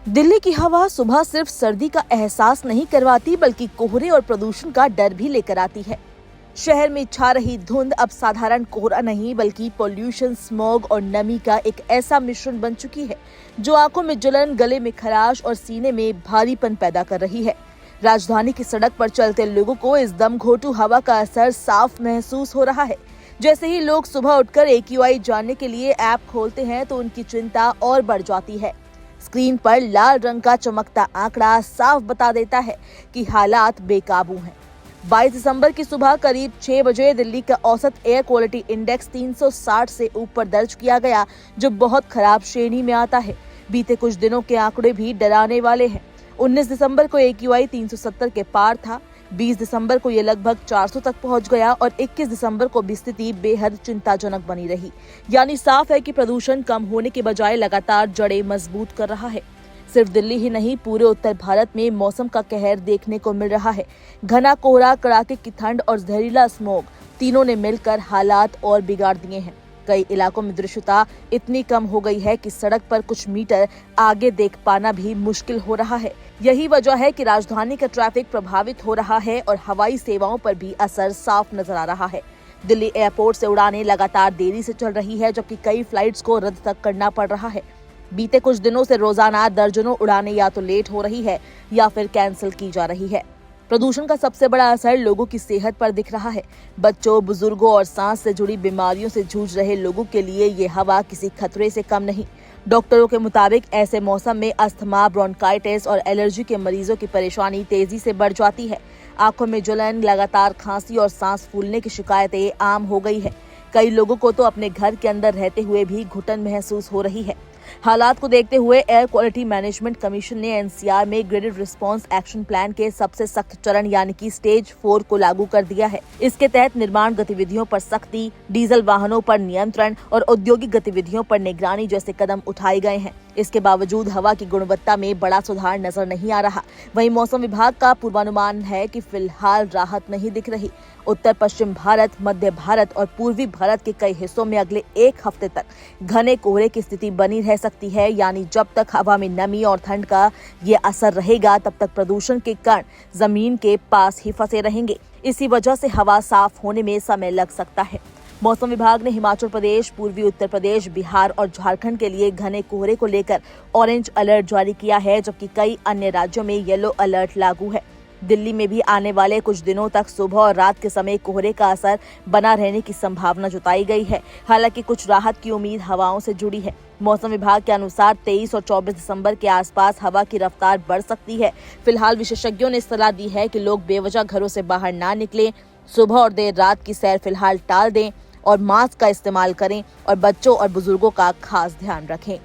दिल्ली की हवा सुबह सिर्फ सर्दी का एहसास नहीं करवाती बल्कि कोहरे और प्रदूषण का डर भी लेकर आती है। शहर में छा रही धुंध अब साधारण कोहरा नहीं बल्कि पोल्यूशन, स्मॉग और नमी का एक ऐसा मिश्रण बन चुकी है जो आंखों में जलन, गले में खराश और सीने में भारीपन पैदा कर रही है। राजधानी की सड़क पर चलते लोगों को इस दमघोंटू हवा का असर साफ महसूस हो रहा है। जैसे ही लोग सुबह उठकर AQI जानने के लिए ऐप खोलते हैं तो उनकी चिंता और बढ़ जाती है। स्क्रीन पर लाल रंग का चमकता आंकड़ा साफ बता देता है कि हालात बेकाबू हैं। 22 दिसंबर की सुबह करीब 6 बजे दिल्ली का औसत एयर क्वालिटी इंडेक्स 360 से ऊपर दर्ज किया गया, जो बहुत खराब श्रेणी में आता है। बीते कुछ दिनों के आंकड़े भी डराने वाले हैं। 19 दिसंबर को AQI 370 के पार था। 20 दिसंबर को ये लगभग 400 तक पहुंच गया और 21 दिसंबर को भी स्थिति बेहद चिंताजनक बनी रही। यानी साफ है कि प्रदूषण कम होने के बजाय लगातार जड़ें मजबूत कर रहा है। सिर्फ दिल्ली ही नहीं, पूरे उत्तर भारत में मौसम का कहर देखने को मिल रहा है। घना कोहरा, कड़ाके की ठंड और जहरीला स्मोग तीनों ने मिलकर हालात और बिगाड़ दिए हैं। कई इलाकों में दृश्यता इतनी कम हो गई है कि सड़क पर कुछ मीटर आगे देख पाना भी मुश्किल हो रहा है। यही वजह है कि राजधानी का ट्रैफिक प्रभावित हो रहा है और हवाई सेवाओं पर भी असर साफ नजर आ रहा है। दिल्ली एयरपोर्ट से उड़ानें लगातार देरी से चल रही है, जबकि कई फ्लाइट्स को रद्द तक करना पड़ रहा है। बीते कुछ दिनों से रोजाना दर्जनों उड़ानें या तो लेट हो रही है या फिर कैंसिल की जा रही है। प्रदूषण का सबसे बड़ा असर लोगों की सेहत पर दिख रहा है। बच्चों, बुजुर्गों और सांस से जुड़ी बीमारियों से जूझ रहे लोगों के लिए ये हवा किसी खतरे से कम नहीं। डॉक्टरों के मुताबिक ऐसे मौसम में अस्थमा, ब्रोंकाइटिस और एलर्जी के मरीजों की परेशानी तेजी से बढ़ जाती है। आंखों में जलन, लगातार खांसी और सांस फूलने की शिकायतें आम हो गई है। कई लोगों को तो अपने घर के अंदर रहते हुए भी घुटन महसूस हो रही है। हालात को देखते हुए एयर क्वालिटी मैनेजमेंट कमीशन ने NCR में ग्रेडेड रिस्पांस एक्शन प्लान के सबसे सख्त चरण यानी कि स्टेज 4 को लागू कर दिया है। इसके तहत निर्माण गतिविधियों पर सख्ती, डीजल वाहनों पर नियंत्रण और औद्योगिक गतिविधियों पर निगरानी जैसे कदम उठाए गए हैं। इसके बावजूद हवा की गुणवत्ता में बड़ा सुधार नजर नहीं आ रहा। वहीं मौसम विभाग का पूर्वानुमान है कि फिलहाल राहत नहीं दिख रही। उत्तर पश्चिम भारत, मध्य भारत और पूर्वी भारत के कई हिस्सों में अगले 1 हफ्ते तक घने कोहरे की स्थिति बनी रह सकती है। यानी जब तक हवा में नमी और ठंड का ये असर रहेगा, तब तक प्रदूषण के कण जमीन के पास ही फंसे रहेंगे। इसी वजह से हवा साफ होने में समय लग सकता है। मौसम विभाग ने हिमाचल प्रदेश, पूर्वी उत्तर प्रदेश, बिहार और झारखंड के लिए घने कोहरे को लेकर ऑरेंज अलर्ट जारी किया है, जबकि कई अन्य राज्यों में येलो अलर्ट लागू है। दिल्ली में भी आने वाले कुछ दिनों तक सुबह और रात के समय कोहरे का असर बना रहने की संभावना जताई गई है। हालांकि कुछ राहत की उम्मीद हवाओं से जुड़ी है। मौसम विभाग के अनुसार 23 और 24 दिसंबर के आसपास हवा की रफ्तार बढ़ सकती है। फिलहाल विशेषज्ञों ने सलाह दी है कि लोग बेवजह घरों से बाहर ना निकलें, सुबह और देर रात की सैर फिलहाल टाल दें और मास्क का इस्तेमाल करें और बच्चों और बुजुर्गों का खास ध्यान रखें।